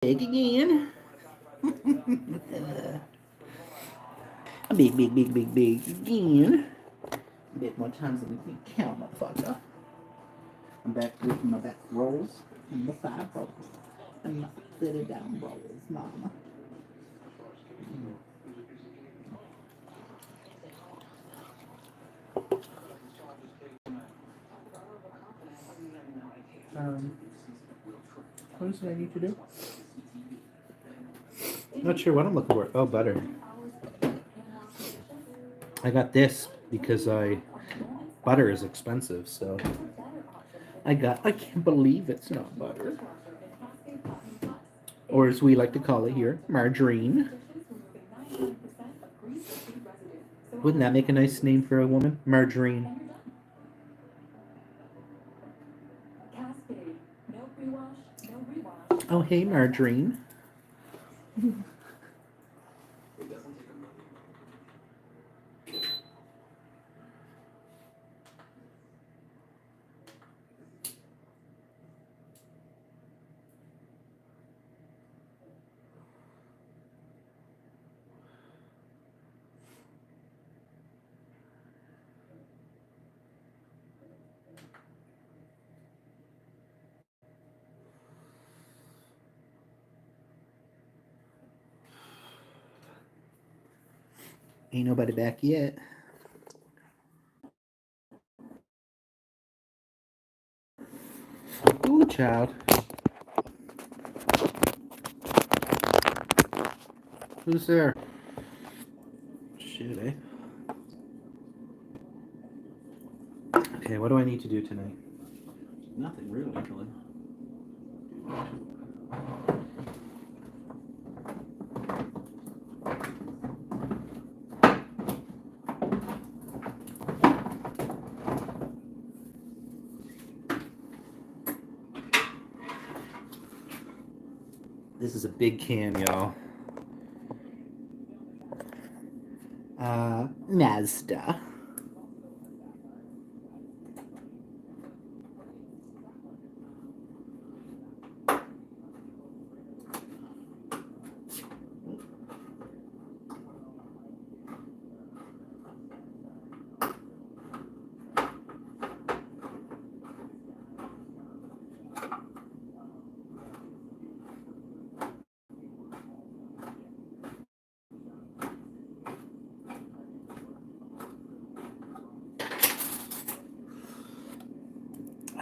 Big again. Big again. A bit more times than we can count, motherfucker. I'm back with my back rolls and the side rolls and my sit down rolls, mama. What else did I need to do? Not sure what I'm looking for. Oh, butter. I got this because butter is expensive, so I can't believe it's not butter. Or as we like to call it here, margarine. Wouldn't that make a nice name for a woman? Margarine. Oh, hey, Margarine. Ain't nobody back yet. Ooh, child. Who's there? Shit, eh? Okay, what do I need to do tonight? Nothing really. This is a big can, y'all. Mazda.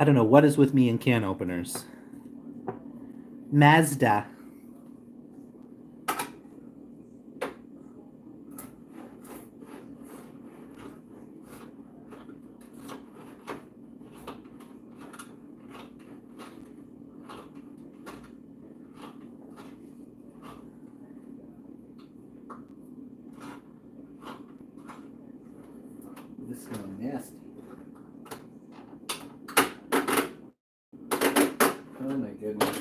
I don't know what is with me and can openers. Mazda. This smells nasty. Oh my goodness.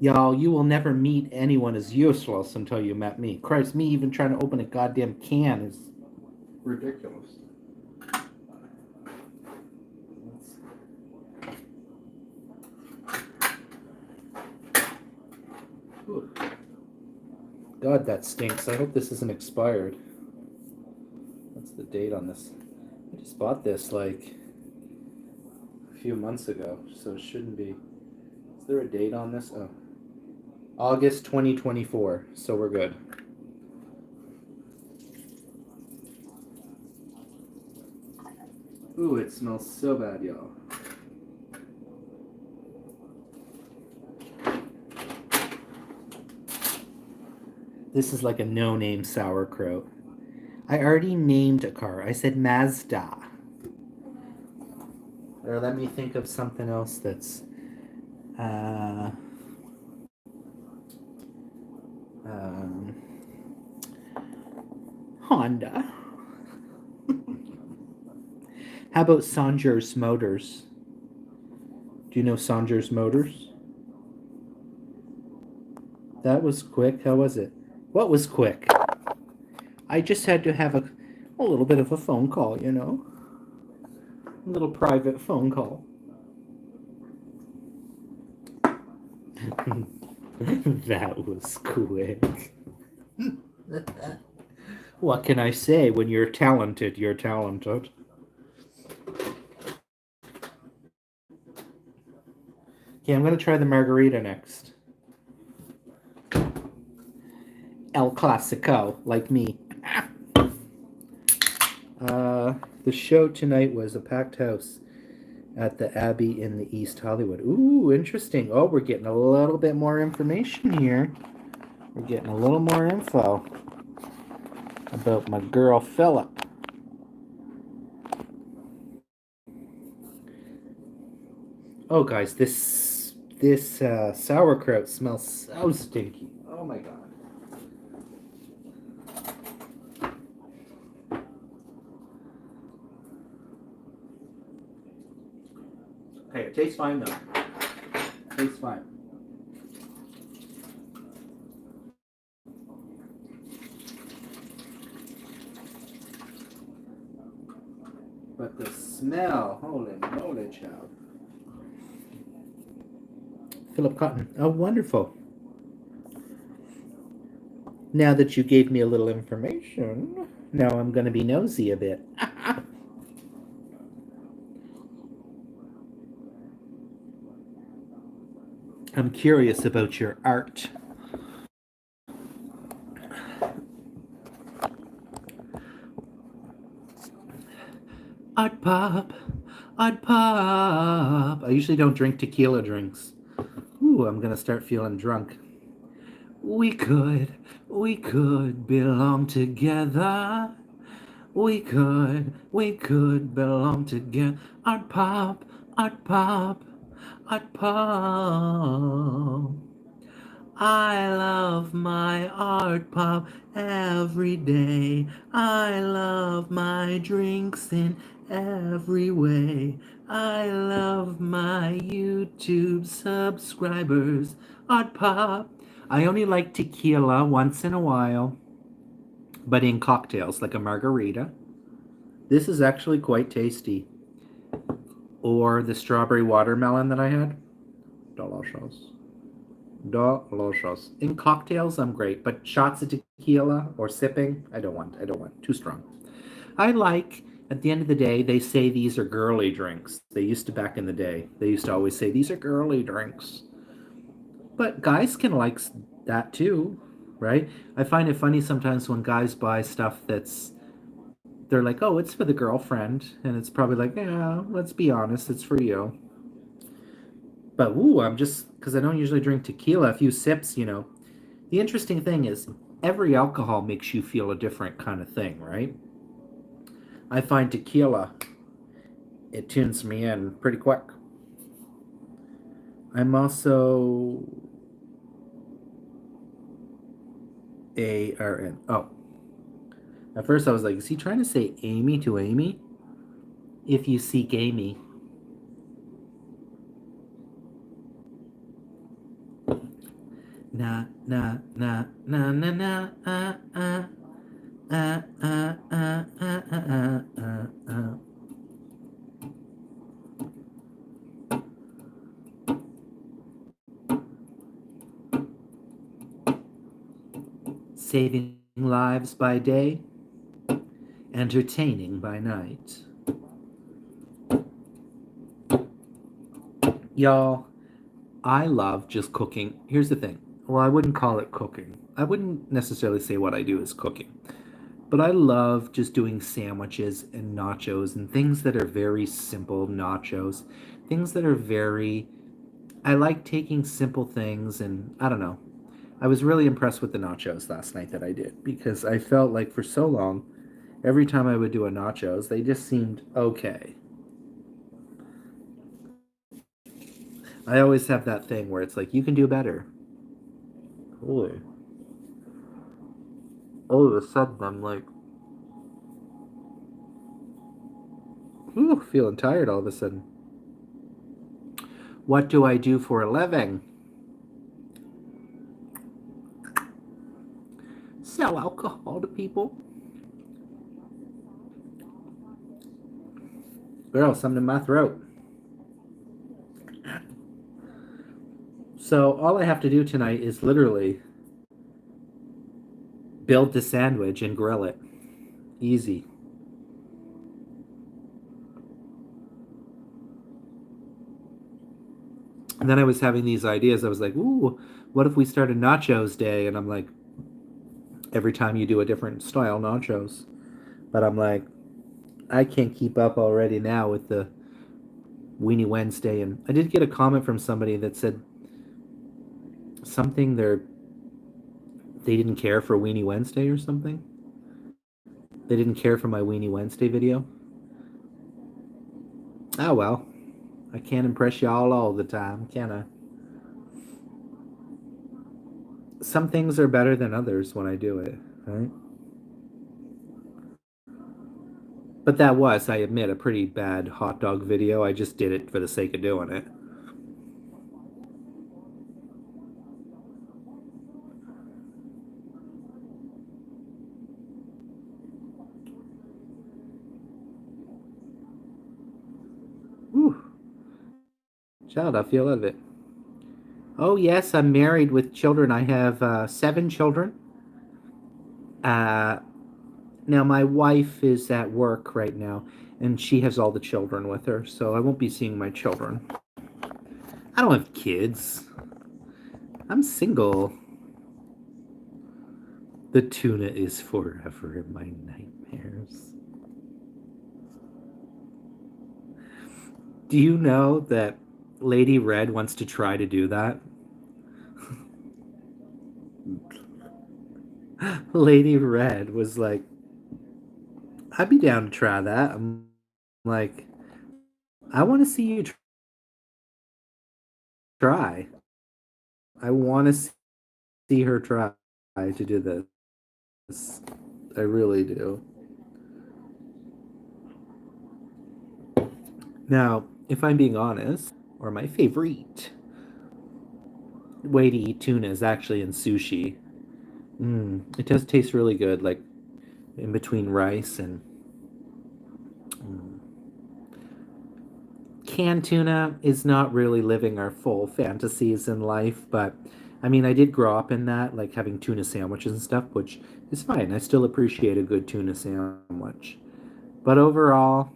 Y'all, you will never meet anyone as useless until you met me. Christ, me even trying to open a goddamn can is ridiculous. God, that stinks. I hope this isn't expired. What's the date on this? I just bought this like a few months ago, so it shouldn't be. Is there a date on this? Oh. August 2024, so we're good. Ooh, it smells so bad, y'all. This is like a no-name sauerkraut. I already named a car. I said Mazda. Or let me think of something else that's Honda. How about Sanjur's Motors? Do you know Saunders Motors? That was quick. How was it? What was quick? I just had to have a little bit of a phone call, you know? A little private phone call. That was quick. What can I say? When you're talented, you're talented. Okay, I'm going to try the margarita next. El Clasico, like me. The show tonight was a packed house at the Abbey in the East Hollywood. Ooh, interesting. Oh, we're getting a little bit more information here. We're getting a little more info about my girl Philip. Oh, guys, this sauerkraut smells so stinky. Oh my god. Hey, it tastes fine though. It tastes fine. But the smell, holy moly, child. Philip Cotton. Oh, wonderful. Now that you gave me a little information, now I'm going to be nosy a bit. I'm curious about your art. Art pop, art pop. I usually don't drink tequila drinks. Ooh, I'm going to start feeling drunk. We could belong together. We could belong together. Art pop, art pop, art pop. I love my art pop every day. I love my drinks in every way. I love my YouTube subscribers. Art pop. I only like tequila once in a while, but in cocktails, like a margarita. This is actually quite tasty. Or the strawberry watermelon that I had. Delicious. Delicious. In cocktails, I'm great, but shots of tequila or sipping, I don't want. Too strong. I like, at the end of the day, they say these are girly drinks. They used to back in the day. They used to always say these are girly drinks. But guys can like that too, right? I find it funny sometimes when guys buy stuff they're like, oh, it's for the girlfriend. And it's probably like, yeah, let's be honest, it's for you. But ooh, I'm just, because I don't usually drink tequila, a few sips, you know. The interesting thing is, every alcohol makes you feel a different kind of thing, right? I find tequila, it tunes me in pretty quick. I'm also A-R-N. Oh. At first I was like, is he trying to say Amy to Amy? If you seek Amy. Na na na na na na saving lives by day, entertaining by night. Y'all, I love just cooking. Here's the thing. Well, I wouldn't call it cooking. I wouldn't necessarily say what I do is cooking. But I love just doing sandwiches and nachos and things that are very simple nachos. Things that are very. I like taking simple things and I don't know. I was really impressed with the nachos last night that I did because I felt like for so long, every time I would do a nachos, they just seemed okay. I always have that thing where it's like, you can do better. Holy. All of a sudden, I'm like, ooh, feeling tired all of a sudden. What do I do for a living? Sell alcohol to people. Girl, something in my throat. So all I have to do tonight is literally build the sandwich and grill it. Easy. And then I was having these ideas. I was like, ooh, what if we start a nachos day? And I'm like, every time you do a different style nachos. But I'm like, I can't keep up already now with the Weenie Wednesday. And I did get a comment from somebody that said something they didn't care for Weenie Wednesday or something. They didn't care for my Weenie Wednesday video. Oh well, I can't impress y'all all the time, can I? Some things are better than others when I do it, right? But that was, I admit, a pretty bad hot dog video. I just did it for the sake of doing it. Whew. Child, I feel of it. Oh yes, I'm married with children. I have 7 children. Uh, Now my wife is at work right now, and she has all the children with her, so I won't be seeing my children. I don't have kids. I'm single. The tuna is forever in my nightmares. Do you know that Lady Red wants to try to do that? Lady Red was like, I'd be down to try that. I'm like, I want to see you try. I want to see her try to do this. I really do. Now, if I'm being honest, or my favorite way to eat tuna is actually in sushi. It does taste really good, like in between rice and canned tuna is not really living our full fantasies in life, but I mean, I did grow up in that, like having tuna sandwiches and stuff, which is fine. I still appreciate a good tuna sandwich. But overall,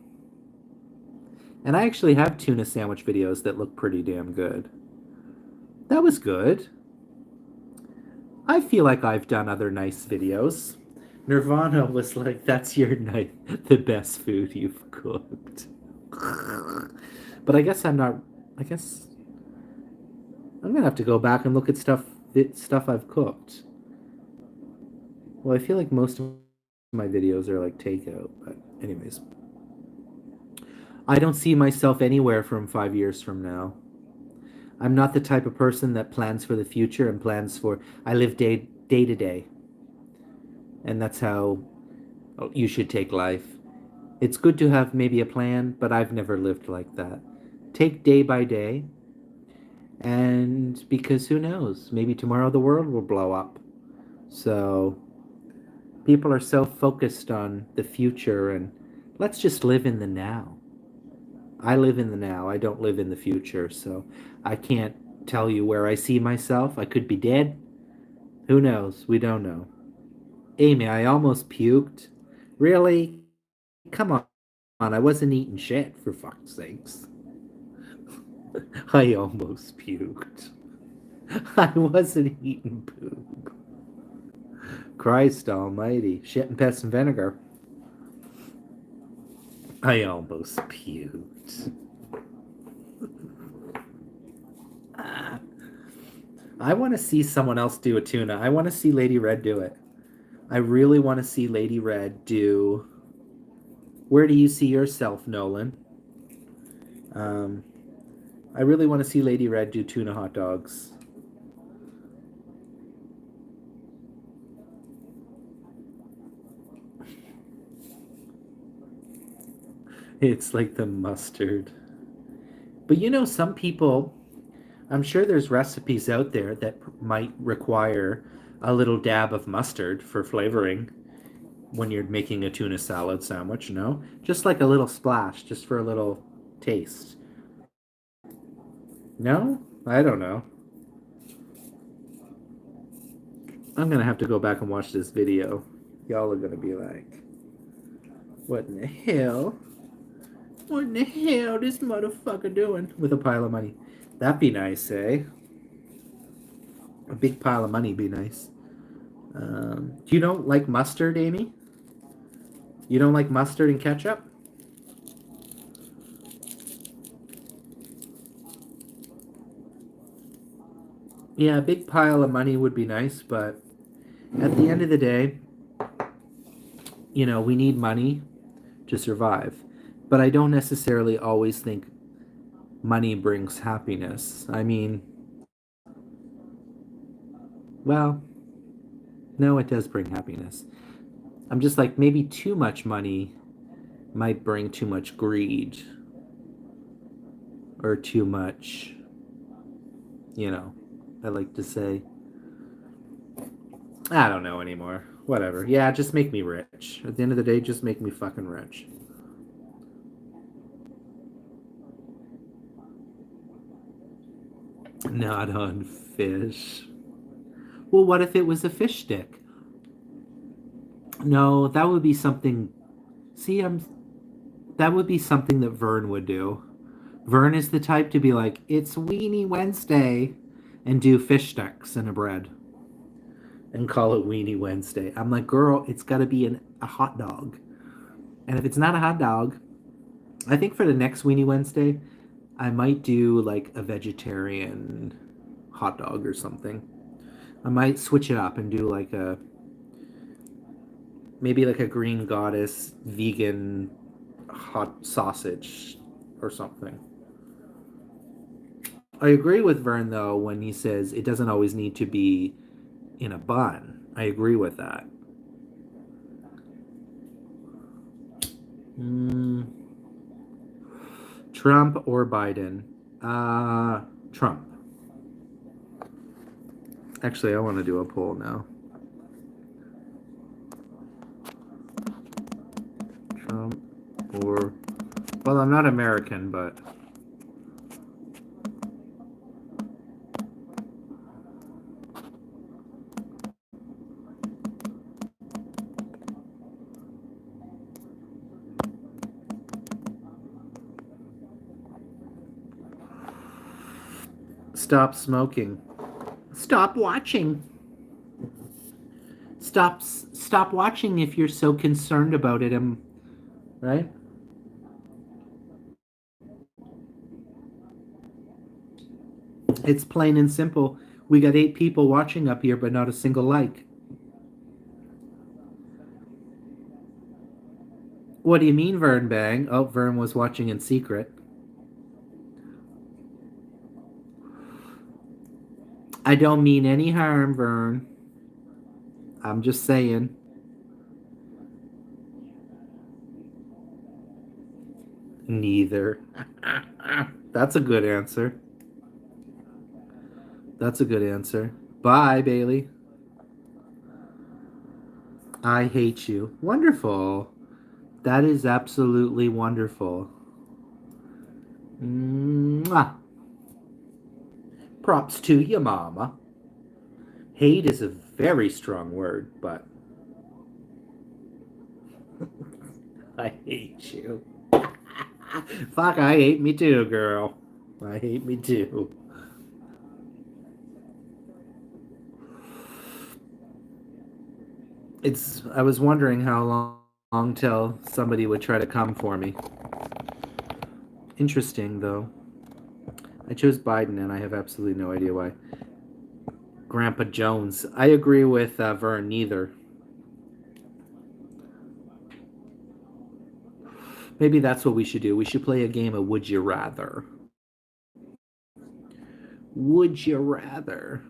and I actually have tuna sandwich videos that look pretty damn good. That was good. I feel like I've done other nice videos. Nirvana was like, that's your night, the best food you've cooked. But I guess I'm not. I guess I'm gonna have to go back and look at stuff I've cooked. Well, I feel like most of my videos are like takeout, but anyways, I don't see myself anywhere from 5 years from now. I'm not the type of person that plans for the future and plans for. I live day to day, and that's how you should take life. It's good to have maybe a plan, but I've never lived like that. Take day by day, and because who knows, maybe tomorrow the world will blow up. So people are so focused on the future, and let's just live in the now. I live in the now. I don't live in the future, so I can't tell you where I see myself. I could be dead. Who knows? We don't know. Amy, I almost puked. Really? Come on. I wasn't eating shit, for fuck's sakes. I almost puked. I wasn't eating poop. Christ almighty. Shit and piss and vinegar. I almost puked. I want to see someone else do a tuna. I want to see Lady Red do it. I really want to see Lady Red do. Where do you see yourself, Nolan? Um, I really want to see Lady Red do tuna hot dogs. It's like the mustard. But you know, some people I'm sure there's recipes out there that might require a little dab of mustard for flavoring when you're making a tuna salad sandwich, no? Just like a little splash, just for a little taste. No? I don't know. I'm gonna have to go back and watch this video. Y'all are gonna be like, what in the hell? What in the hell this motherfucker doing with a pile of money? That'd be nice, eh? A big pile of money be nice. You don't like mustard, Amy? You don't like mustard and ketchup? Yeah, a big pile of money would be nice, but at the end of the day, we need money to survive. But I don't necessarily always think money brings happiness. I mean, well, no, it does bring happiness. I'm just like, maybe too much money might bring too much greed or too much, I like to say. I don't know anymore. Whatever. Yeah, just make me rich. At the end of the day, just make me fucking rich. Not on fish. Well, what if it was a fish stick? No, that would be something. See, that would be something that Vern would do. Vern is the type to be like, it's Weenie Wednesday, and do fish sticks in a bread and call it Weenie Wednesday. I'm like, girl, it's got to be a hot dog. And if it's not a hot dog, I think for the next Weenie Wednesday, I might do like a vegetarian hot dog or something. I might switch it up and do like maybe like a green goddess vegan hot sausage or something. I agree with Vern though when he says it doesn't always need to be in a bun. I agree with that. Mm, Trump or Biden? Trump. Actually, I want to do a poll now. Trump or. Well, I'm not American, but. Stop smoking. Stop watching. Stop watching if you're so concerned about it, right? It's plain and simple. We got 8 people watching up here, but not a single like. What do you mean, Vern Bang? Oh, Vern was watching in secret. I don't mean any harm, Vern. I'm just saying. Neither. That's a good answer. That's a good answer. Bye, Bailey. I hate you. Wonderful. That is absolutely wonderful. Mwah. Props to you, mama. Hate is a very strong word, but I hate you. Fuck, I hate me too, girl. I hate me too. I was wondering how long till somebody would try to come for me. Interesting, though. I chose Biden, and I have absolutely no idea why. Grandpa Jones. I agree with Vern, neither. Maybe that's what we should do. We should play a game of Would You Rather. Would you rather?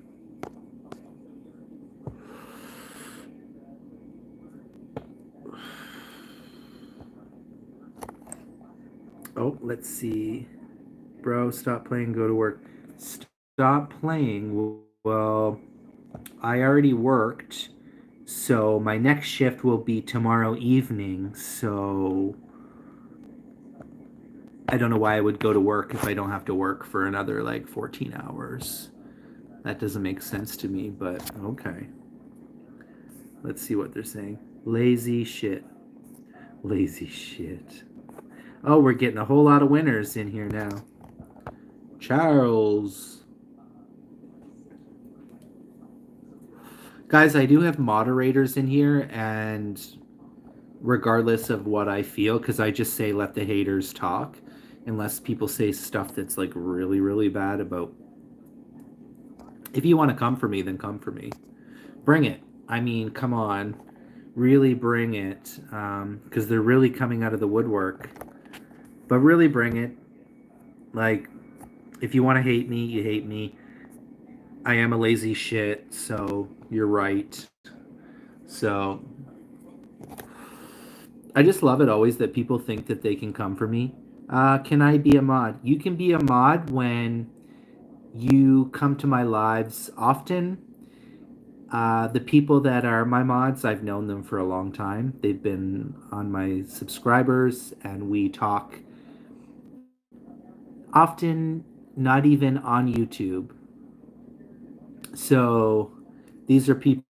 Oh, let's see. Bro, stop playing, go to work. stop playing. Well, I already worked, so my next shift will be tomorrow evening. So I don't know why I would go to work if I don't have to work for another like 14 hours. That doesn't make sense to me, but okay. Let's see what they're saying. Lazy shit. Lazy shit. Oh, we're getting a whole lot of winners in here now. Charles. Guys, I do have moderators in here, and regardless of what I feel, because I just say let the haters talk, unless people say stuff that's like really, really bad about. If you want to come for me, then come for me. Bring it. I mean, come on. Really bring it. Because they're really coming out of the woodwork. But really bring it. Like, if you want to hate me, you hate me. I am a lazy shit, so you're right. So I just love it always that people think that they can come for me. Can I be a mod? You can be a mod when you come to my lives often. The people that are my mods, I've known them for a long time. They've been on my subscribers, and we talk often, not even on YouTube. So these are people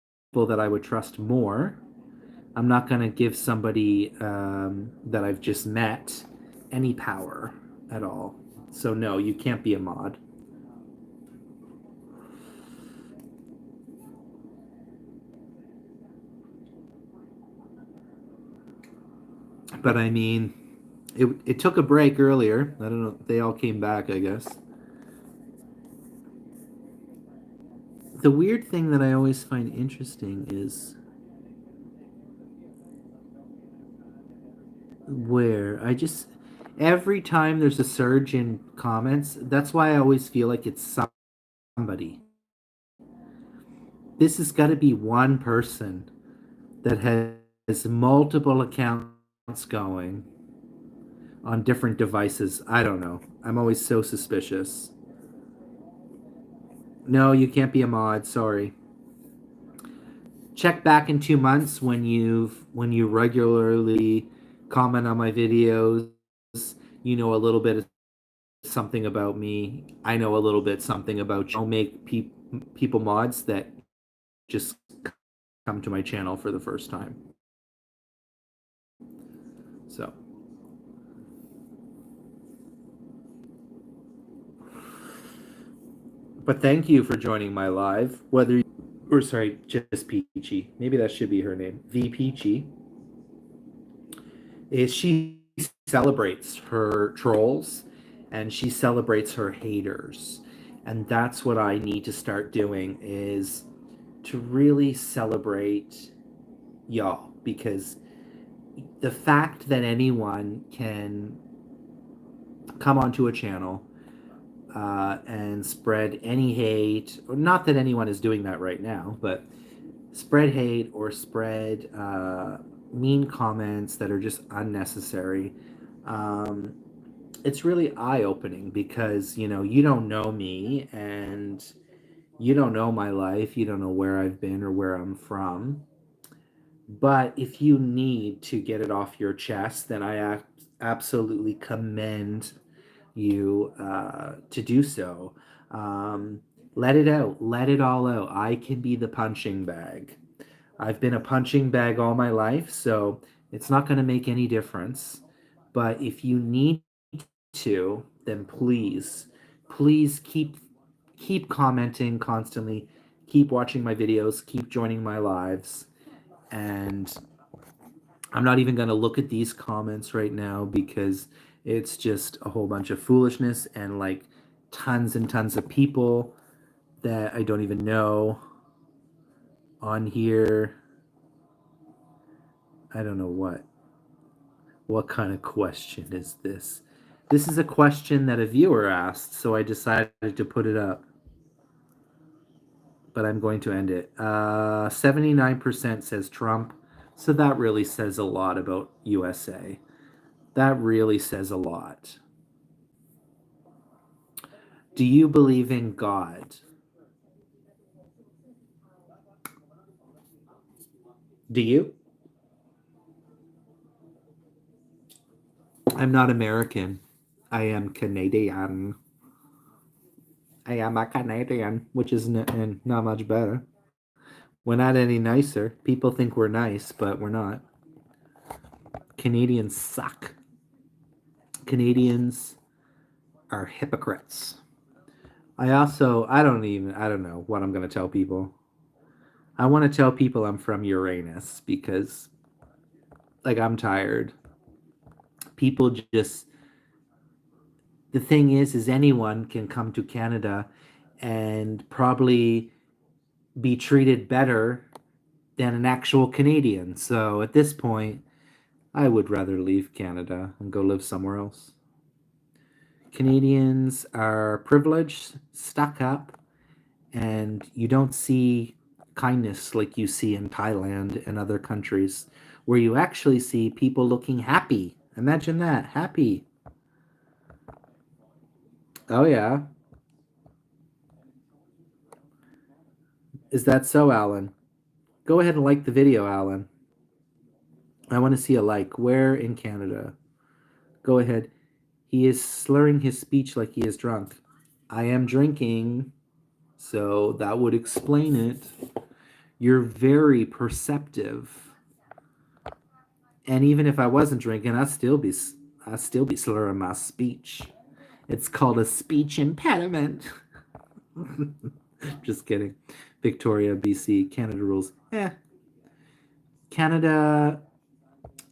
that I would trust more. I'm not going to give somebody that I've just met any power at all. So, no, you can't be a mod. But I mean, it took a break earlier. I don't know. They all came back, I guess. The weird thing that I always find interesting is where I just every time there's a surge in comments, that's why I always feel like it's somebody. This has got to be one person that has multiple accounts going on different devices. I don't know. I'm always so suspicious. No, you can't be a mod. Sorry. Check back in 2 months when you regularly comment on my videos. You know a little bit of something about me. I know a little bit something about you. I'll make people mods that just come to my channel for the first time. So. But thank you for joining my live. Whether or sorry, just Peachy. Maybe that should be her name. The Peachy. Is she celebrates her trolls and she celebrates her haters. And that's what I need to start doing is to really celebrate y'all, because the fact that anyone can come onto a channel and spread any hate, or not that anyone is doing that right now, but spread hate or spread mean comments that are just unnecessary. Um, it's really eye-opening because you don't know me, and you don't know my life, you don't know where I've been or where I'm from. But if you need to get it off your chest, then I absolutely commend you to do so. Um, Let it out, let it all out. I can be the punching bag. I've been a punching bag all my life, so it's not going to make any difference. But if you need to, then please keep commenting constantly, keep watching my videos, keep joining my lives, and I'm not even going to look at these comments right now because it's just a whole bunch of foolishness and like tons and tons of people that I don't even know on here. I don't know what kind of question is this. This is a question that a viewer asked, so I decided to put it up. But I'm going to end it. 79% says Trump, so that really says a lot about USA. That really says a lot. Do you believe in God? Do you? I'm not American. I am Canadian. I am a Canadian, which is not much better. We're not any nicer. People think we're nice, but we're not. Canadians suck. Canadians are hypocrites. I don't know what I'm going to tell people. I want to tell people I'm from Uranus because, like, I'm tired. People just, the thing is anyone can come to Canada and probably be treated better than an actual Canadian. So at this point, I would rather leave Canada and go live somewhere else. Canadians are privileged, stuck up, and you don't see kindness like you see in Thailand and other countries where you actually see people looking happy. Imagine that, happy. Oh, yeah. Is that so, Alan? Go ahead and like the video, Alan. I want to see a like. Where in Canada? Go ahead. He is slurring his speech like he is drunk. I am drinking, so that would explain it. You're very perceptive. And even if I wasn't drinking, I'd still be slurring my speech. It's called a speech impediment. Just kidding. Victoria, BC, Canada rules. Canada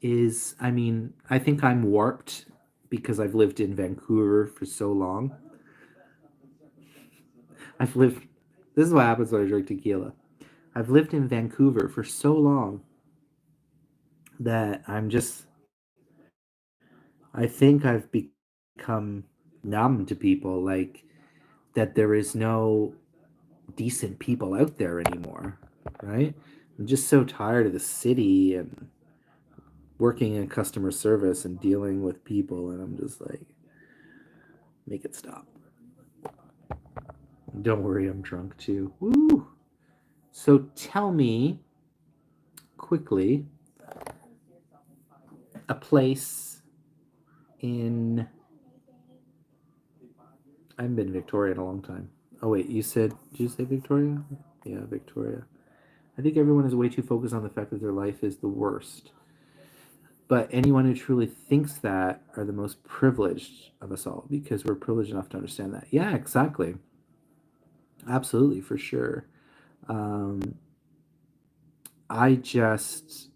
is, I mean, I think I'm warped because I've lived in Vancouver for so long. I've lived, this is what happens when I drink tequila. I've lived in Vancouver for so long that I think I've become numb to people, like that there is no decent people out there anymore, right? I'm just so tired of the city and working in customer service and dealing with people, and I'm just like, make it stop. Don't worry, I'm drunk too. Woo! So tell me quickly a place in. I haven't been in Victoria in a long time. Oh wait, did you say Victoria? Yeah, Victoria. I think everyone is way too focused on the fact that their life is the worst. But anyone who truly thinks that are the most privileged of us all because we're privileged enough to understand that. Yeah, exactly. Absolutely, for sure. Um, I just,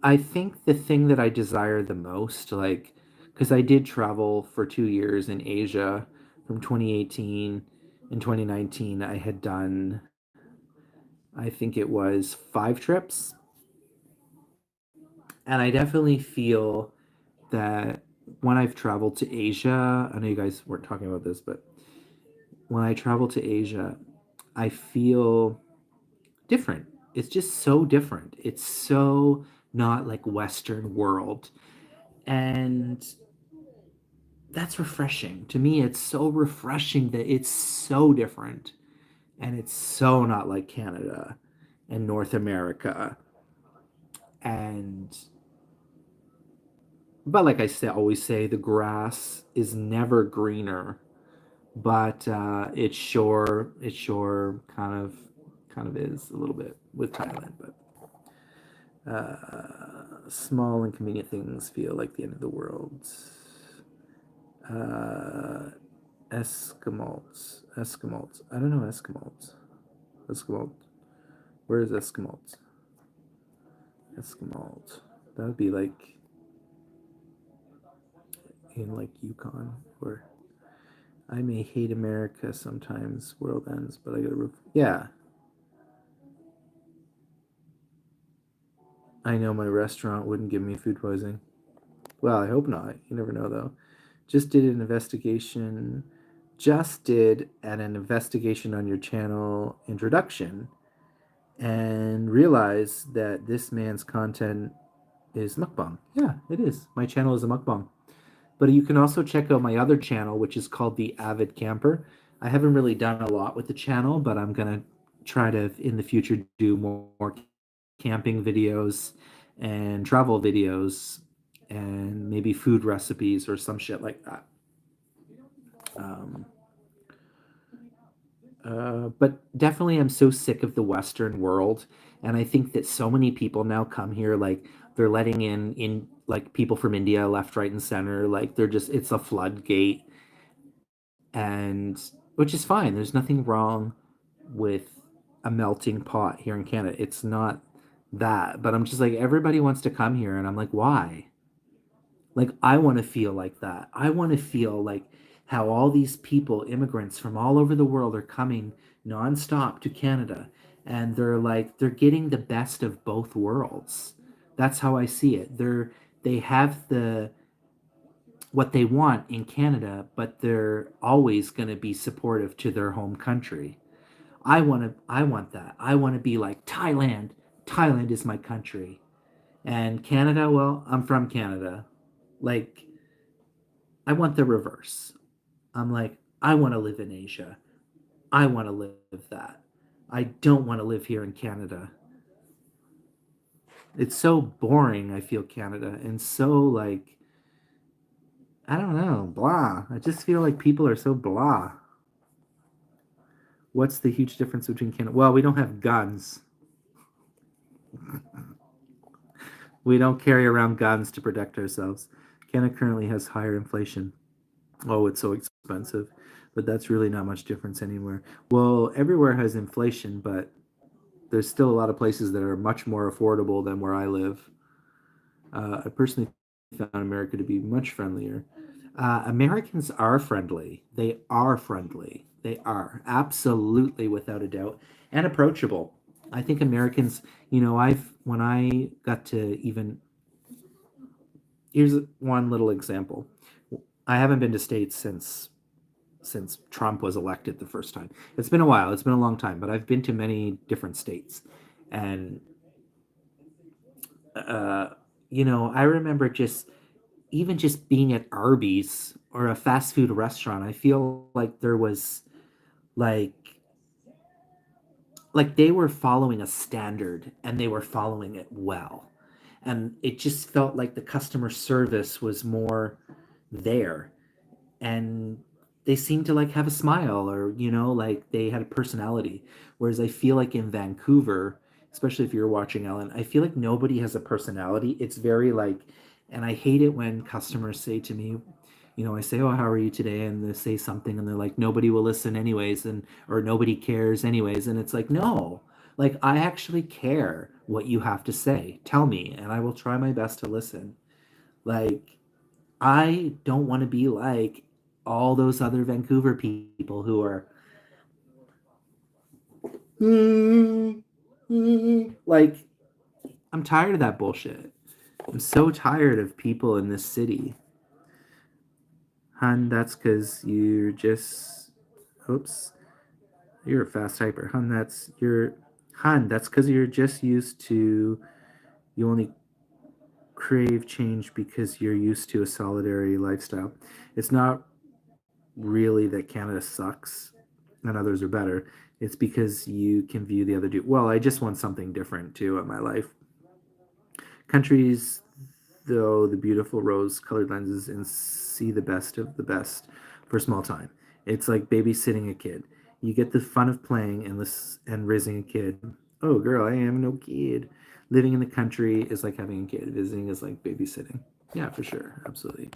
I think the thing that I desire the most, like, because I did travel for 2 years in Asia from 2018 and 2019, I had done, I think it was 5 trips. And I definitely feel that when I've traveled to Asia, I know you guys weren't talking about this, but when I travel to Asia, I feel different. It's just so different. It's so not like Western world. And that's refreshing. To me, it's so refreshing that it's so different and it's so not like Canada and North America. And but like I say, always say, the grass is never greener, but it sure kind of is a little bit with Thailand, but small inconvenient things feel like the end of the world. Uh, Eskimalt. I don't know Eskimalt. Eskimalt. Where is Eskimalt? Eskimalt. That would be like in like Yukon, where I may hate America sometimes. World ends, but I gotta. Yeah, I know my restaurant wouldn't give me food poisoning. Well, I hope not. You never know, though. Just did an investigation. Just did an investigation on your channel introduction and realized that this man's content is mukbang. Yeah, it is. My channel is a mukbang. But you can also check out my other channel, which is called The Avid Camper. I haven't really done a lot with the channel, but I'm gonna try to in the future do more camping videos and travel videos and maybe food recipes or some shit like that. Um, but definitely, I'm so sick of the Western world, and I think that so many people now come here, like they're letting in like people from India, left, right, and center. Like they're just it's a floodgate, and which is fine. There's nothing wrong with a melting pot here in Canada. It's not that, but I'm just like everybody wants to come here, and I'm like, why? Like I want to feel like that. I want to feel like how all these people, immigrants from all over the world, are coming nonstop to Canada, and they're like they're getting the best of both worlds. That's how I see it. They have what they want in Canada, but they're always going to be supportive to their home country. I want that. I want to be like Thailand. Thailand is my country. And Canada, well, I'm from Canada. Like I want the reverse. I'm like, I want to live in Asia. I want to live that. I don't want to live here in Canada. It's so boring, I feel Canada, and so like, I don't know, blah. I just feel like people are so blah. What's the huge difference between Canada? Well, we don't have guns. We don't carry around guns to protect ourselves. Canada currently has higher inflation. Oh, it's so expensive. But that's really not much difference anywhere. Well, everywhere has inflation, but there's still a lot of places that are much more affordable than where I live. I personally found America to be much friendlier. Americans are friendly. They are friendly. They are absolutely without a doubt and approachable. I think Americans, I've when I got to even here's one little example. I haven't been to states since Trump was elected the first time. It's been a while. It's been a long time, but I've been to many different states, and uh, I remember just even just being at Arby's or a fast food restaurant. I feel like there was like like they were following a standard and they were following it well, and it just felt like the customer service was more there, and they seemed to like have a smile or like they had a personality, whereas I feel like in Vancouver, especially if you're watching Ellen, I feel like nobody has a personality. It's very like, and I hate it when customers say to me, I say, oh, how are you today, and they say something and they're like, nobody will listen anyways, and or nobody cares anyways, and it's like, no, like I actually care what you have to say. Tell me and I will try my best to listen. Like I don't want to be like all those other Vancouver people who are like, I'm tired of that bullshit. I'm so tired of people in this city. Hun, that's because you're just. Oops. You're a fast typer. Hun, that's because you're just used to. You only crave change because you're used to a solitary lifestyle. It's not really that Canada sucks and others are better. It's because you can view the other dude. Well, I just want something different too in my life. Countries, though, the beautiful rose colored lenses and see the best of the best for a small time. It's like babysitting a kid. You get the fun of playing and raising a kid. Oh, girl, I am no kid. Living in the country is like having a kid. Visiting is like babysitting. Yeah, for sure. Absolutely.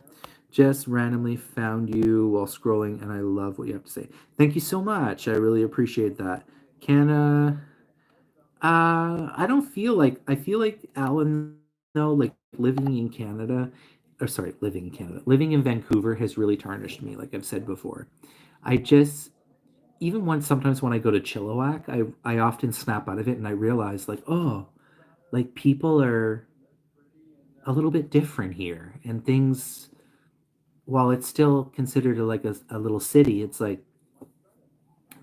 Just randomly found you while scrolling, and I love what you have to say. Thank you so much. I really appreciate that. Can I don't feel like I feel like Alan though, like living in Canada, or sorry, living in Canada, living in Vancouver has really tarnished me. Like I've said before, I just even when sometimes when I go to Chilliwack, I often snap out of it and I realize like, oh, like people are a little bit different here, and things, while it's still considered like a little city, it's like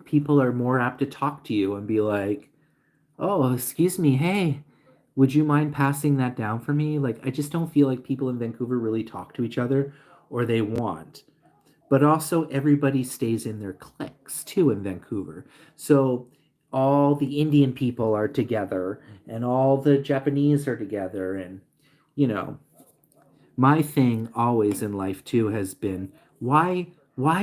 people are more apt to talk to you and be like, oh, excuse me, hey, would you mind passing that down for me? Like, I just don't feel like people in Vancouver really talk to each other, or they want. But also, everybody stays in their cliques too in Vancouver. So all the Indian people are together, and all the Japanese are together, and you know, my thing always in life too has been why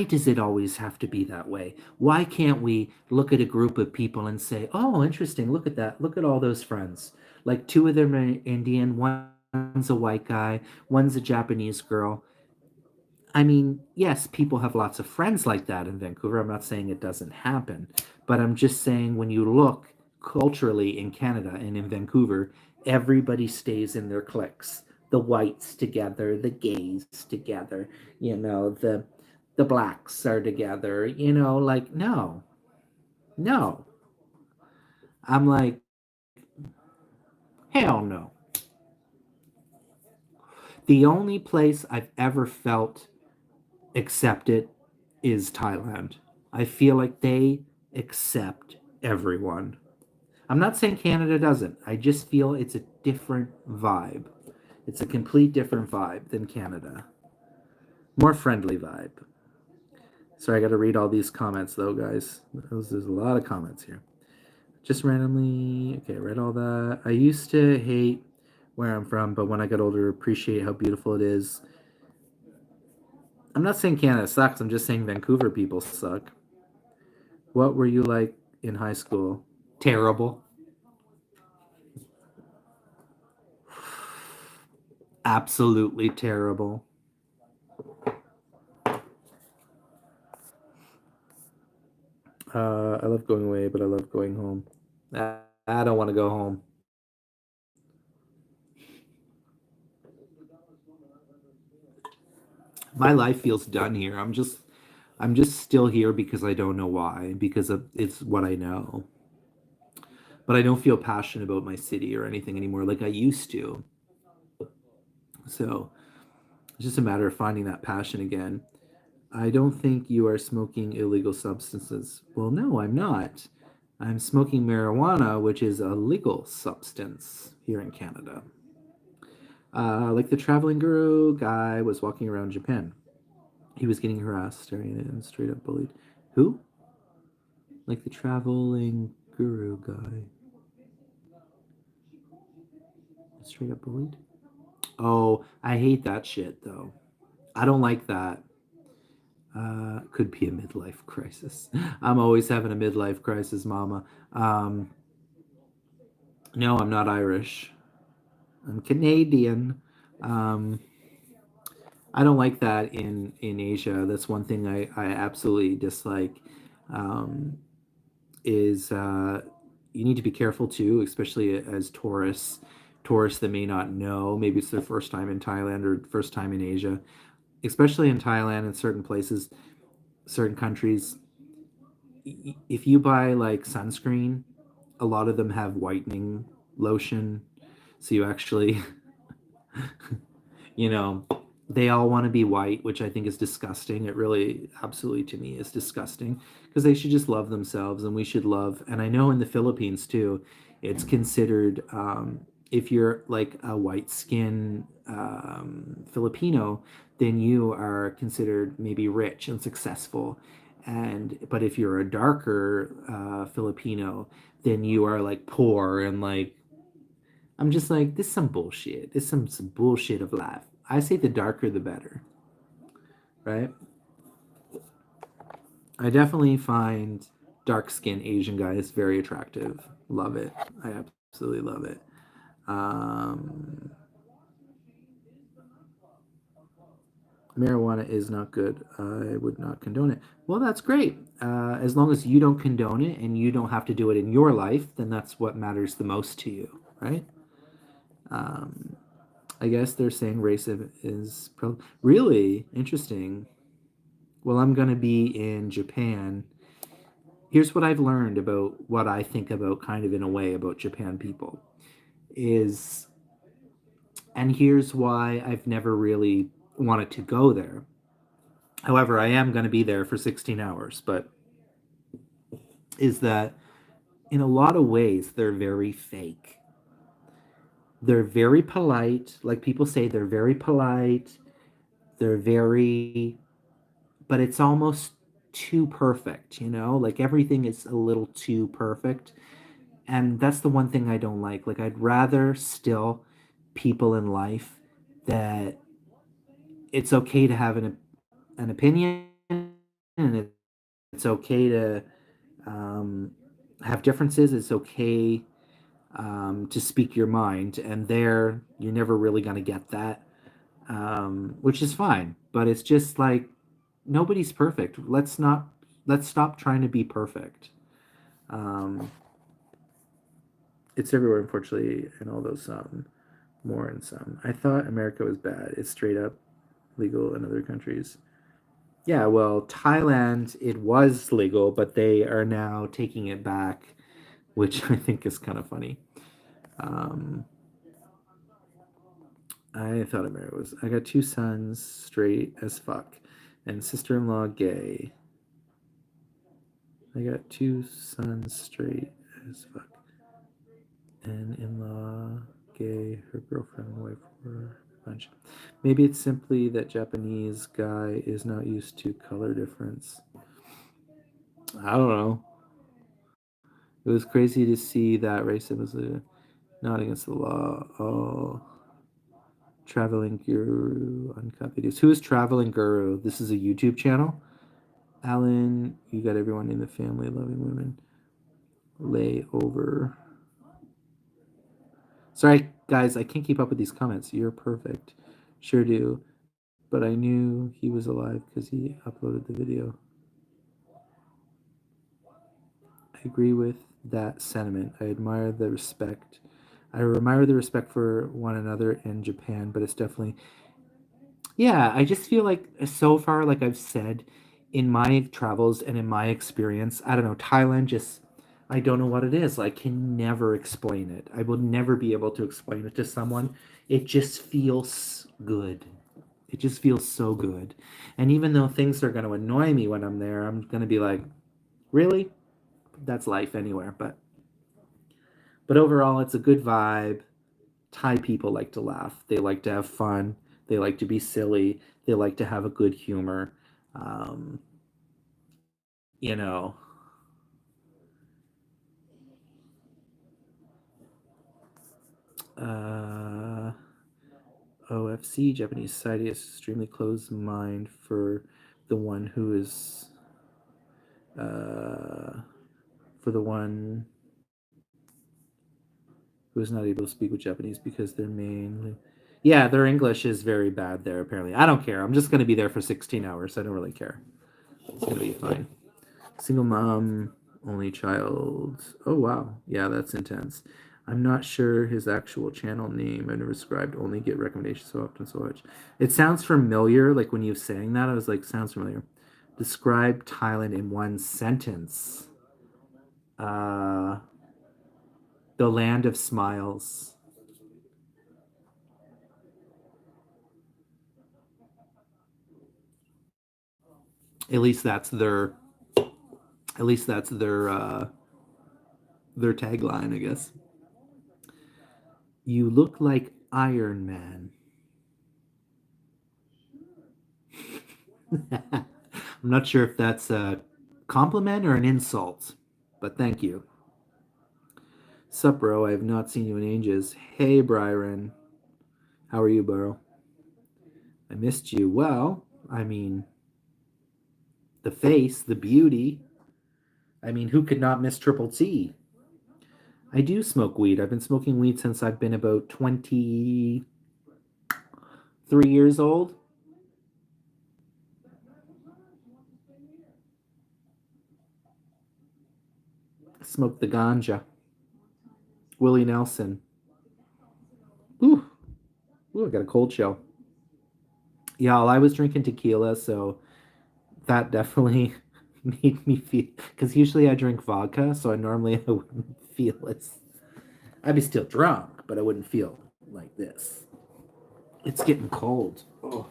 does it always have to be that way? Why can't we look at a group of people and say, "Oh, interesting, look at that. Look at all those friends. Like two of them are Indian, one's a white guy, one's a Japanese girl." I mean, yes, people have lots of friends like that in Vancouver. I'm not saying it doesn't happen, but I'm just saying when you look culturally in Canada and in Vancouver, everybody stays in their cliques. The whites together, the gays together, the blacks are together, like no. I'm like, hell no. The only place I've ever felt accepted is Thailand. I feel like they accept everyone. I'm not saying Canada doesn't. I just feel it's a different vibe. It's a complete different vibe than Canada. More friendly vibe. Sorry, I got to read all these comments though, guys. There's a lot of comments here. Just randomly, okay, read all that. I used to hate where I'm from, but when I got older, appreciate how beautiful it is. I'm not saying Canada sucks. I'm just saying Vancouver people suck. What were you like in high school? Terrible. Absolutely terrible. I love going away, but I love going home. I don't want to go home. My life feels done here. I'm just still here because I don't know why, because it's what I know. But I don't feel passionate about my city or anything anymore like I used to. So it's just a matter of finding that passion again. I don't think you are smoking illegal substances. Well, no, I'm not. I'm smoking marijuana, which is a legal substance here in Canada. Like the traveling guru guy was walking around Japan. He was getting harassed, staring at it, and straight up bullied. Who? Like the traveling guru guy. Straight up bullied? Oh, I hate that shit, though. I don't like that. Could be a midlife crisis. I'm always having a midlife crisis, mama. No, I'm not Irish. I'm Canadian. Um, I don't like that in Asia. That's one thing I absolutely dislike. Um, is you need to be careful too, especially as tourists. Tourists that may not know, maybe it's their first time in Thailand or first time in Asia, especially in Thailand and certain places, certain countries. If you buy like sunscreen, a lot of them have whitening lotion, so you actually you know, they all want to be white, which I think is disgusting. It really, absolutely to me, is disgusting because they should just love themselves and we should love. And I know in the Philippines too, it's considered, if you're like a white skin Filipino, then you are considered maybe rich and successful. But if you're a darker Filipino, then you are like poor and like I'm just like, this is some bullshit. This is some bullshit of life. I say the darker the better, right? I definitely find dark skinned Asian guys very attractive. Love it. I absolutely love it. Um, Marijuana is not good. I would not condone it. Well, that's great. As long as you don't condone it and you don't have to do it in your life, then that's what matters the most to you, right? Um, I guess they're saying is really interesting. Well, I'm going to be in Japan. Here's what I've learned about what I think about kind of in a way about Japan people is, and here's why I've never really wanted to go there. However, I am going to be there for 16 hours, but is that in a lot of ways they're very fake. They're very polite. Like people say, they're very polite. They're very, but it's almost too perfect, you know? Like everything is a little too perfect. And that's the one thing I don't like. Like I'd rather still people in life that it's okay to have an opinion, and it's okay to um, have differences. It's okay to speak your mind, and there you're never really going to get that, which is fine. But it's just like nobody's perfect. Let's stop trying to be perfect. Um, it's everywhere, unfortunately, in all those more in some. I thought America was bad. It's straight up legal in other countries. Yeah, well, Thailand, it was legal, but they are now taking it back, which I think is kind of funny. Um, I thought America was. I got two sons, straight as fuck, and sister-in-law gay. I got two sons, straight as fuck, and in-law gay. Her girlfriend and wife were a bunch. Maybe it's simply that Japanese guy is not used to color difference. I don't know. It was crazy to see that racism was not against the law. Oh, Traveling Guru uncut videos. Who is Traveling Guru? This is a YouTube channel. Alan, you got everyone in the family loving women. Lay over. Sorry, guys, I can't keep up with these comments. You're perfect. Sure do. But I knew he was alive because he uploaded the video. I agree with that sentiment. I admire the respect. I admire the respect for one another in Japan, but it's definitely, yeah, I just feel like so far, like I've said, in my travels and in my experience, I don't know, Thailand just, I don't know what it is. I can never explain it. I will never be able to explain it to someone. It just feels good. It just feels so good. And even though things are going to annoy me when I'm there, I'm going to be like, really? That's life anywhere. But overall, it's a good vibe. Thai people like to laugh. They like to have fun. They like to be silly. They like to have a good humor. Um, you know, uh, OFC, Japanese society is extremely closed mind for the one who is, uh, for the one who is not able to speak with Japanese because they're mainly, yeah, their English is very bad there, apparently. I don't care. I'm just going to be there for 16 hours. I don't really care. It's going to be fine. Single mom, only child. Oh, wow. Yeah, that's intense. I'm not sure his actual channel name. I never subscribed, only get recommendations so often, so much. It sounds familiar. Like when you were saying that, I was like, sounds familiar. Describe Thailand in one sentence. Uh, the land of smiles. At least that's their. At least that's their tagline, I guess. You look like Iron Man. I'm not sure if that's a compliment or an insult, but thank you. Sup, bro? I have not seen you in ages. Hey, Byron. How are you, bro? I missed you. Well, I mean, the face, the beauty. I mean, who could not miss Triple T? I do smoke weed. I've been smoking weed since I've been about 23 years old. Smoked the ganja. Willie Nelson. Ooh, ooh, I got a cold chill. Yeah, well, I was drinking tequila, so that definitely made me feel. Because usually I drink vodka, so I wouldn't feel as. I'd be still drunk, but I wouldn't feel like this. It's getting cold. Oh.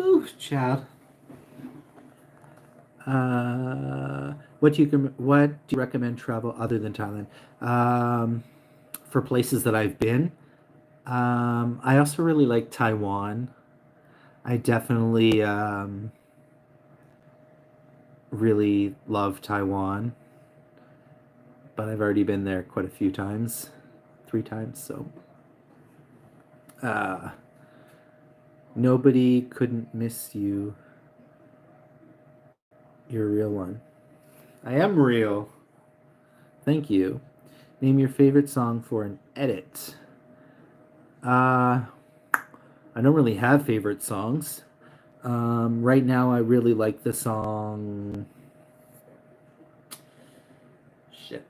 Ooh, child. What do you recommend travel other than Thailand? For places that I've been. I also really like Taiwan. I definitely really love Taiwan, but I've already been there quite a few times, 3 times. So, uh, nobody couldn't miss you. You're a real one. I am real. Thank you. Name your favorite song for an edit. Uh, I don't really have favorite songs. Right now, I really like the song. Shit.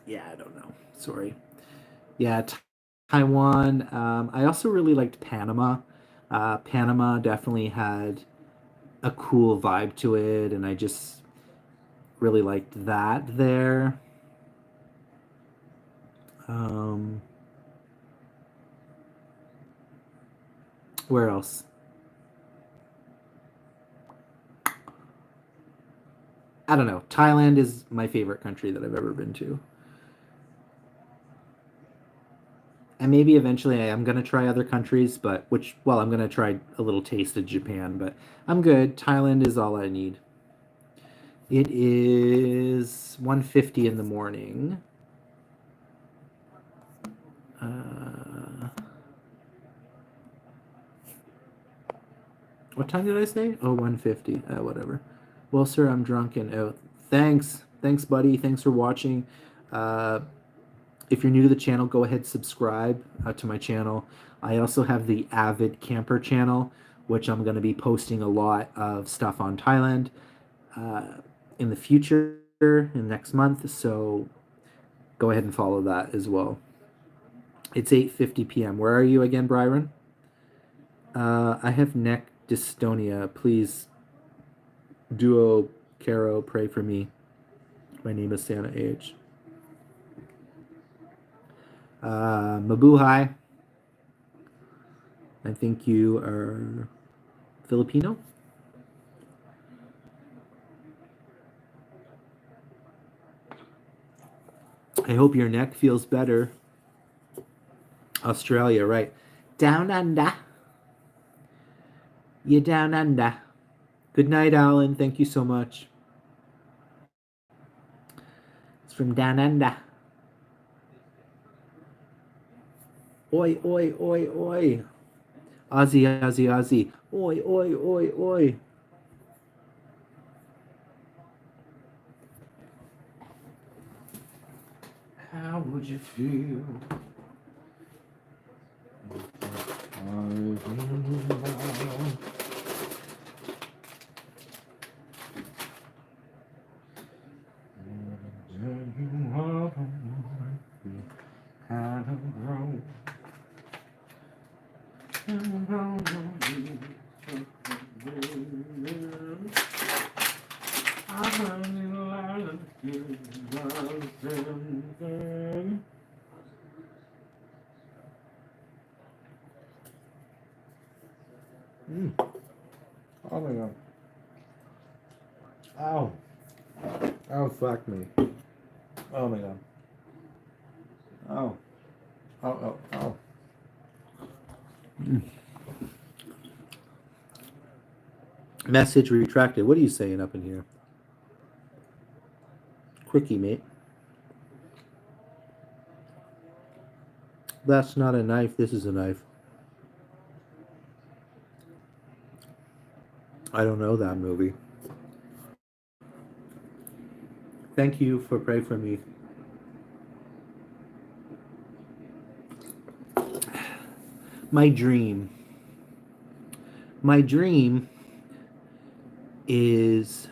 Yeah, I don't know. Sorry. Yeah, Taiwan. I also really liked Panama. Panama definitely had a cool vibe to it, and I just really liked that there. Um, where else? I don't know. Thailand is my favorite country that I've ever been to. And maybe eventually I am going to try other countries, but I'm going to try a little taste of Japan, but I'm good. Thailand is all I need. It is 1:50 in the morning. What time did I say? Oh, 1:50. Whatever. Well, sir, I'm drunk and out. Thanks. Thanks, buddy. Thanks for watching. Uh, if you're new to the channel, go ahead subscribe to my channel. I also have the Avid Camper channel, which I'm going to be posting a lot of stuff on Thailand in the future, in next month. So go ahead and follow that as well. It's 8:50 p.m. Where are you again, Byron? I have neck dystonia. Please, Duo Caro, pray for me. My name is Santa H. Mabuhay. I think you are Filipino. I hope your neck feels better. Australia, right. Down under. You down under. Good night, Alan. Thank you so much. It's from down under. Oi, oi, oi, oi. Aussie, Aussie, Aussie. Oi, oi, oi, oi. How would you feel? Oh my god. Ow. Oh, fuck me. Oh my god. Oh. Oh, oh, oh. Message retracted. What are you saying up in here? Quickie, mate. That's not a knife. This is a knife. I don't know that movie. Thank you for praying for me. My dream. My dream is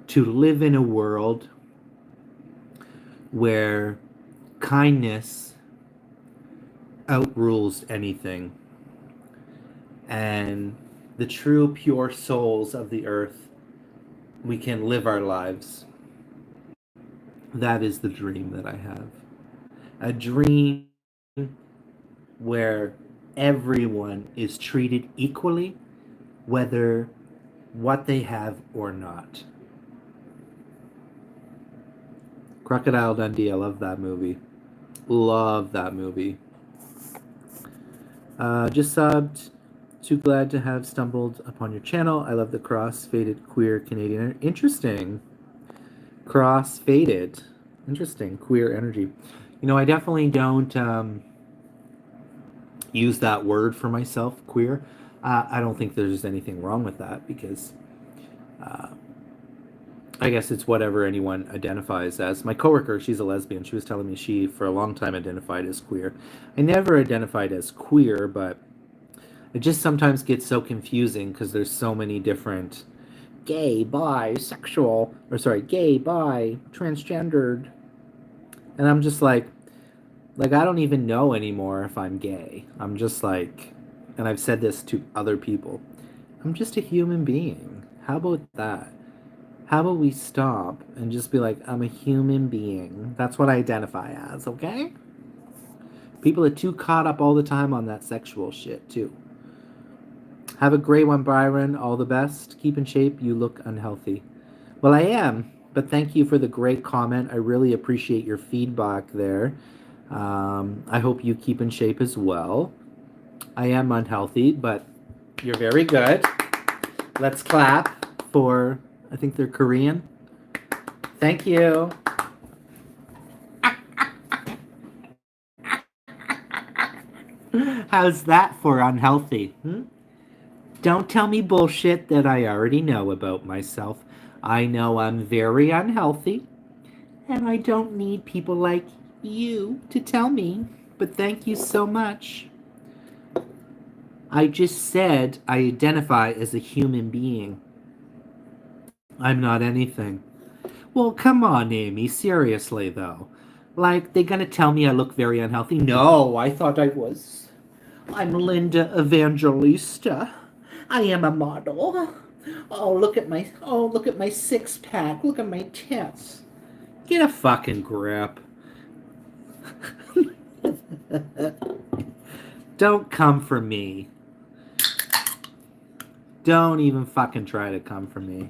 to live in a world where kindness outrules anything, and the true pure souls of the earth, we can live our lives. That is the dream that I have. A dream where everyone is treated equally, whether what they have or not. Crocodile Dundee, I love that movie. Love that movie. Just subbed. Too glad to have stumbled upon your channel. I love the cross-faded queer Canadian. Interesting. Cross-faded. Interesting. Queer energy. You know, I definitely don't use that word for myself, queer. I don't think there's anything wrong with that because uh, I guess it's whatever anyone identifies as. My coworker, she's a lesbian. She was telling me she, for a long time, identified as queer. I never identified as queer, but it just sometimes gets so confusing because there's so many different gay, bisexual, or sorry, gay, bi, transgendered. And I'm just like I don't even know anymore if I'm gay. I'm just like, and I've said this to other people, I'm just a human being. How about that? How about we stop and just be like, I'm a human being. That's what I identify as, okay? People are too caught up all the time on that sexual shit, too. Have a great one, Byron. All the best. Keep in shape. You look unhealthy. Well, I am, but thank you for the great comment. I really appreciate your feedback there. I hope you keep in shape as well. I am unhealthy, but you're very good. Let's clap for, I think they're Korean. Thank you. How's that for unhealthy? Hmm? Don't tell me bullshit that I already know about myself. I know I'm very unhealthy, and I don't need people like you to tell me. But thank you so much. I just said I identify as a human being. I'm not anything. Well, come on, Amy. Seriously, though. Like, they gonna tell me I look very unhealthy? No, I thought I was. I'm Linda Evangelista. I am a model. Look at my six pack. Look at my tits. Get a fucking grip. Don't come for me. Don't even fucking try to come for me.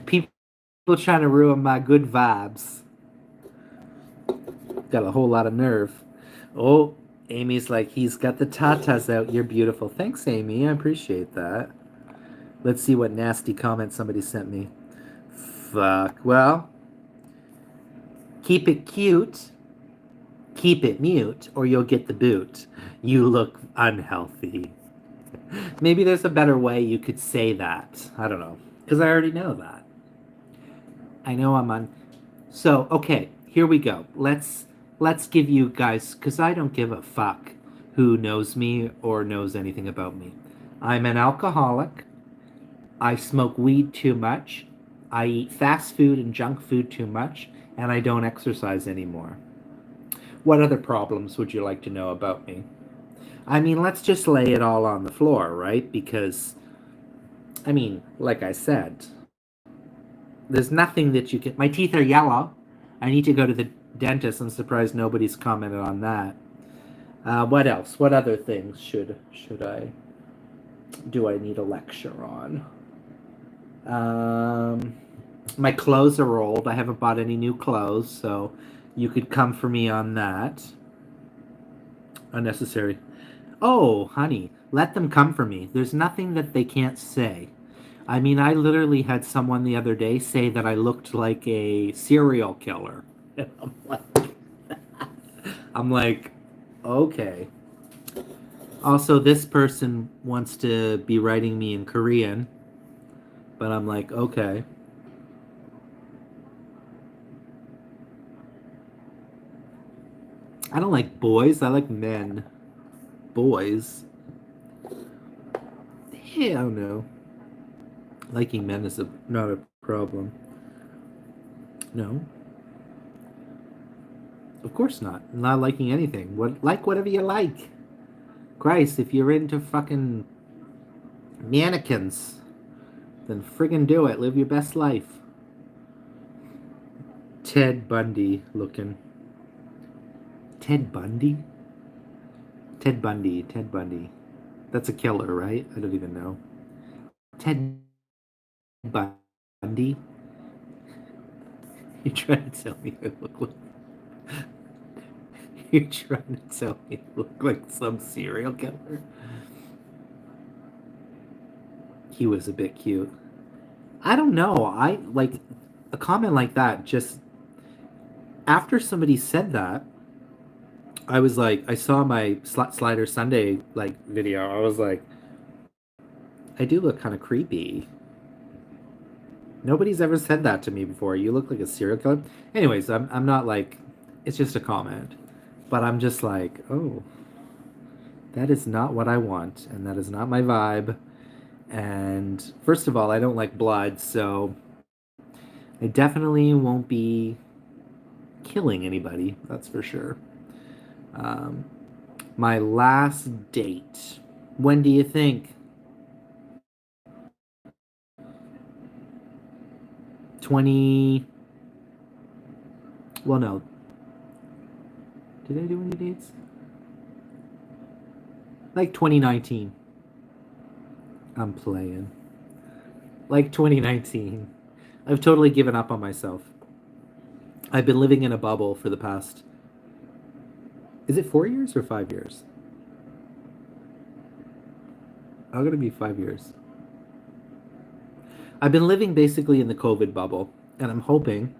People trying to ruin my good vibes. Got a whole lot of nerve. Oh, Amy's like, he's got the tatas out. You're beautiful. Thanks, Amy. I appreciate that. Let's see what nasty comment somebody sent me. Fuck. Well, keep it cute. Keep it mute, or you'll get the boot. You look unhealthy. Maybe there's a better way you could say that. I don't know. Because I already know that. I know I'm on. So, okay, here we go. Let's give you guys, because I don't give a fuck who knows me or knows anything about me. I'm an alcoholic. I smoke weed too much. I eat fast food and junk food too much, and I don't exercise anymore. What other problems would you like to know about me? I mean, let's just lay it all on the floor, right? Because, I mean, like I said, there's nothing that you can. My teeth are yellow. I need to go to the dentist. I'm surprised nobody's commented on that. What else? What other things should I do? I need a lecture on. My clothes are old. I haven't bought any new clothes, so you could come for me on that. Unnecessary. Oh, honey, let them come for me. There's nothing that they can't say. I mean, I literally had someone the other day say that I looked like a serial killer. And I'm like, okay. Also, this person wants to be writing me in Korean, but I'm like, okay. I don't like boys, I like men. Boys? Hell no. Liking men is not a problem. No. Of course not. Not liking anything. Like whatever you like. Christ, if you're into fucking mannequins, then friggin' do it. Live your best life. Ted Bundy looking. Ted Bundy? Ted Bundy. Ted Bundy. That's a killer, right? I don't even know. Ted Bundy? You're trying to tell me I look like. You're trying to tell me I look like some serial killer? He was a bit cute. I don't know. I like a comment like that. Just after somebody said that, I was like, I saw my Slider Sunday like video. I was like, I do look kind of creepy. Nobody's ever said that to me before. You look like a serial killer. Anyways, I'm not like, it's just a comment, but I'm just like, oh, that is not what I want, and that is not my vibe. And first of all, I don't like blood, so I definitely won't be killing anybody. That's for sure. Um, my last date. When do you think? 20. Well, no. Did I do any dates? Like 2019. I'm playing. Like 2019. I've totally given up on myself. I've been living in a bubble for the past. Is it 4 years or 5 years? I'm gonna be 5 years. I've been living basically in the COVID bubble, and I'm hoping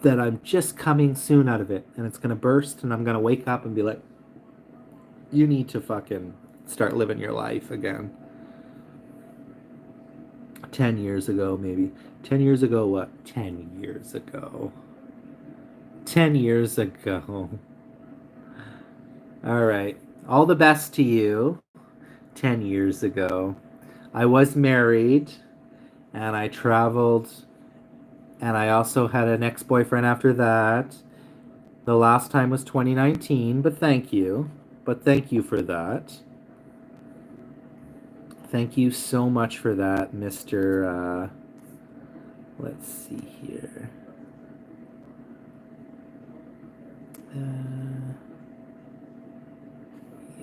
that I'm just coming soon out of it, and it's gonna burst, and I'm gonna wake up and be like, "You need to fucking start living your life again." 10 years ago, maybe. 10 years ago, what? 10 years ago. 10 years ago. All right. All the best to you. 10 years ago, I was married, and I traveled, and I also had an ex-boyfriend after that. The last time was 2019, but thank you. But thank you for that. Thank you so much for that, Mr. Let's see here. Uh,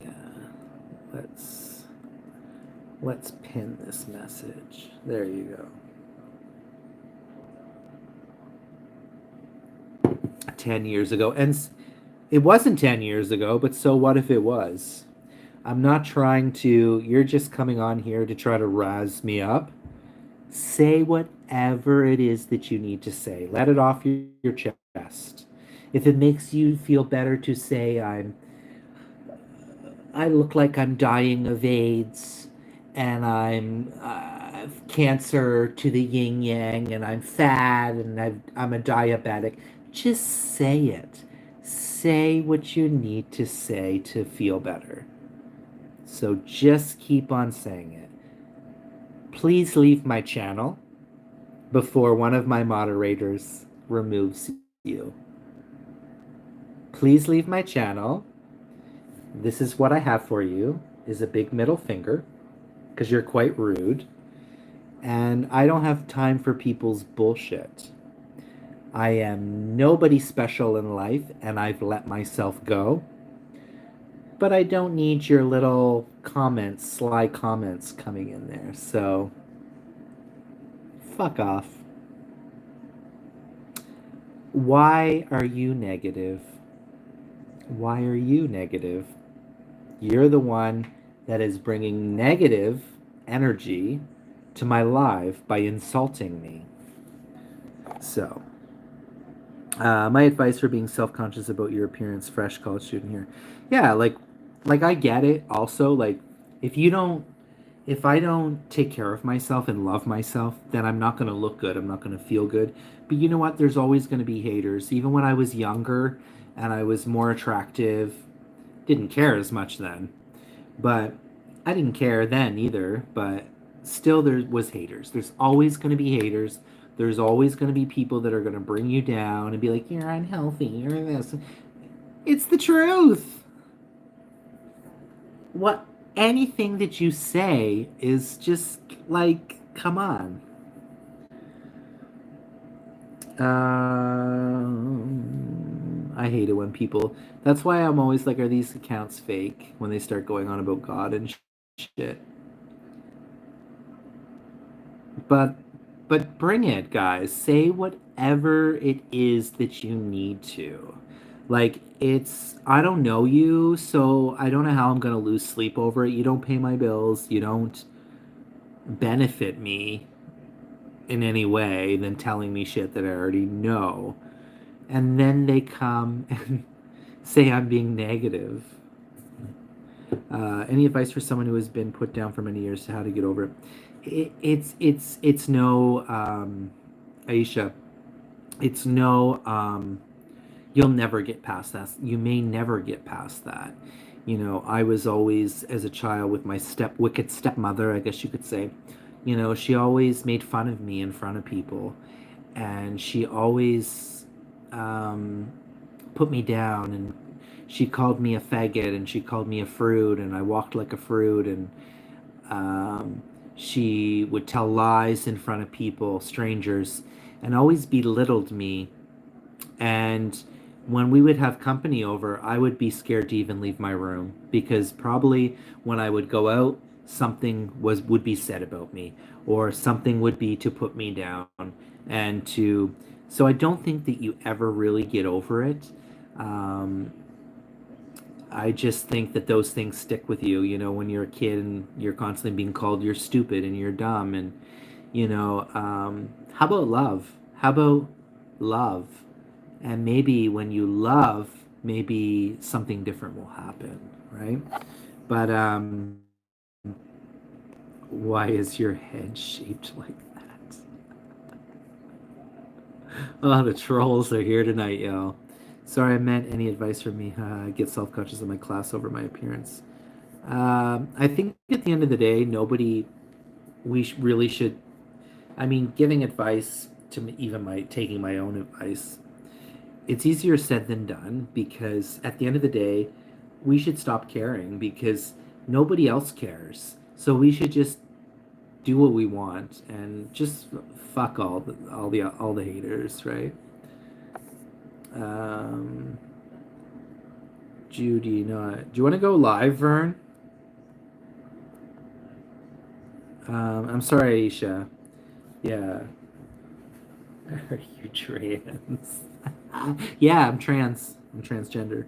yeah. Let's let's pin this message. There you go. 10 years ago, and it wasn't 10 years ago, but so what if it was? I'm not trying to. You're just coming on here to try to razz me up. Say whatever it is that you need to say. Let it off your chest. If it makes you feel better to say I look like I'm dying of AIDS, and I'm cancer to the yin yang, and I'm fat, and I'm a diabetic, just say it. Say what you need to say to feel better. So just keep on saying it. Please leave my channel before one of my moderators removes you. Please leave my channel. This is what I have for you, is a big middle finger, because you're quite rude. And I don't have time for people's bullshit. I am nobody special in life, and I've let myself go. But I don't need your little comments, sly comments coming in there. So, fuck off. Why are you negative? Why are you negative? You're the one that is bringing negative energy to my live by insulting me. So, my advice for being self-conscious about your appearance, fresh college student here. Yeah, like I get it. Also, like if you don't, if I don't take care of myself and love myself, then I'm not gonna look good. I'm not gonna feel good. But you know what? There's always gonna be haters. Even when I was younger and I was more attractive, didn't care as much then. But I didn't care then either. But still, there was haters. There's always gonna be haters. There's always going to be people that are going to bring you down and be like, you're unhealthy, you're this. It's the truth. What anything that you say is just like, come on. I hate it when people. That's why I'm always like, are these accounts fake when they start going on about God and shit? But bring it, guys. Say whatever it is that you need to. Like it's I don't know you, so I don't know how I'm gonna lose sleep over it. You don't pay my bills. You don't benefit me in any way than telling me shit that I already know. And then they come and say I'm being negative. Any advice for someone who has been put down for many years to how to get over it? It's no Aisha. It's no you'll never get past that. You may never get past that. You know, I was always as a child with my wicked stepmother, I guess you could say. You know, she always made fun of me in front of people, and she always um, put me down, and she called me a faggot, and she called me a fruit, and I walked like a fruit, and um, she would tell lies in front of people, strangers, and always belittled me. And when we would have company over, I would be scared to even leave my room because probably when I would go out, something would be said about me or something would be to put me down and to so I don't think that you ever really get over it. Um, I just think that those things stick with you, you know, when you're a kid and you're constantly being called you're stupid and you're dumb and how about love? How about love? And maybe when you love, maybe something different will happen, right? But why is your head shaped like that? Oh, the trolls are here tonight, y'all. Sorry, I meant any advice from me. I get self-conscious in my class over my appearance. I think at the end of the day, nobody, really should. I mean, giving advice to me, even my taking my own advice, it's easier said than done because at the end of the day, we should stop caring because nobody else cares. So we should just do what we want and just fuck all the haters, right? Um, Judy, no, do you want to go live, Vern? I'm sorry, Aisha. Yeah. Are you trans? Yeah, I'm trans. I'm transgender.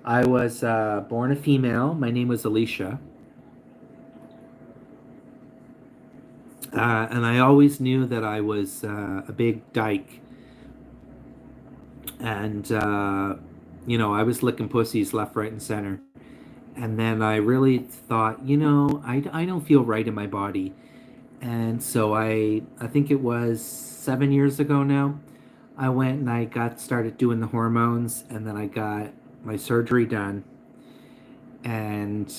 I was born a female. My name was Alicia. And I always knew that I was a big dyke. And, I was licking pussies left, right, and center. And then I really thought, I don't feel right in my body. And so I think it was 7 years ago now, I went and I got started doing the hormones. And then I got my surgery done. And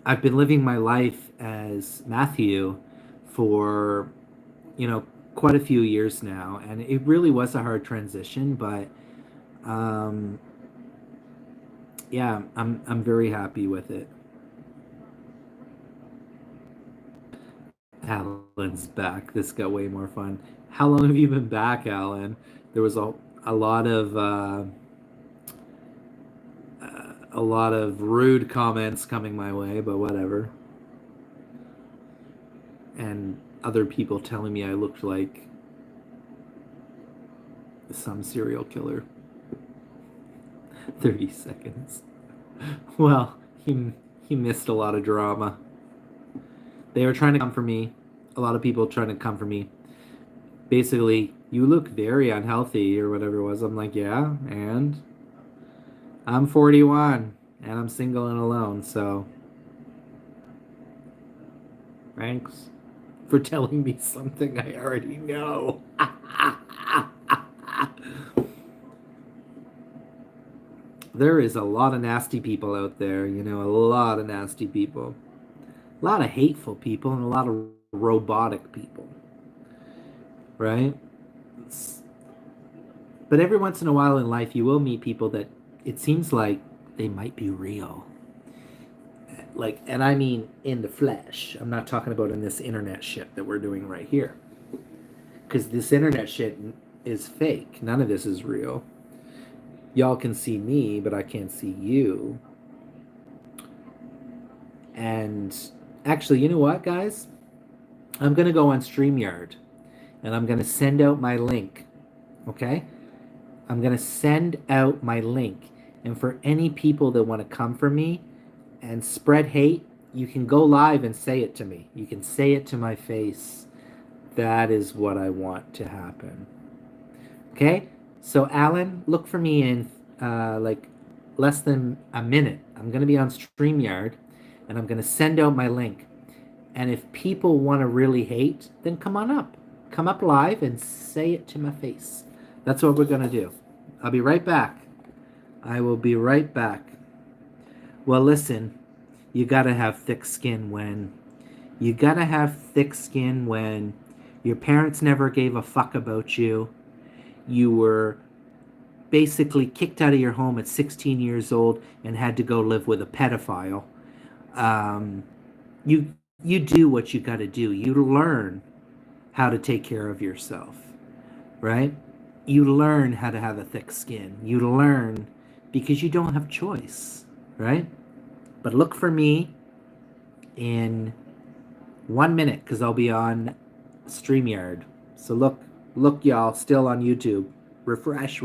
I've been living my life as Matthew for, you know, quite a few years now, and it really was a hard transition, but um, yeah, I'm very happy with it. Alan's back. This got way more fun. How long have you been back, Alan? There was a lot of a lot of rude comments coming my way, but whatever. And other people telling me I looked like some serial killer. 30 seconds. Well, he missed a lot of drama. They were trying to come for me. A lot of people trying to come for me. Basically, you look very unhealthy or whatever it was. I'm like, yeah, and I'm 41 and I'm single and alone, so thanks for telling me something I already know. There is a lot of nasty people out there, a lot of nasty people. A lot of hateful people and a lot of robotic people, right? It's, but every once in a while in life, you will meet people that it seems like they might be real. Like, and I mean in the flesh. I'm not talking about in this internet shit that we're doing right here. Because this internet shit, is fake. None of this is real. Y'all can see me, but I can't see you. And actually, you know what, guys? I'm going to go on StreamYard and I'm going to send out my link. Okay? I'm going to send out my link. And for any people that want to come for me and spread hate, you can go live and say it to me. You can say it to my face. That is what I want to happen. Okay? So, Alan, look for me in like less than a minute. I'm going to be on StreamYard and I'm going to send out my link. And if people want to really hate, then come on up. Come up live and say it to my face. That's what we're going to do. I'll be right back. I will be right back. Well, listen, you got to have thick skin when your parents never gave a fuck about you. You were basically kicked out of your home at 16 years old and had to go live with a pedophile. Um, you do what you got to do. You learn how to take care of yourself, right? You learn how to have a thick skin. You learn because you don't have choice, right? But look for me in 1 minute because I'll be on StreamYard. So look, y'all, still on YouTube. Refresh.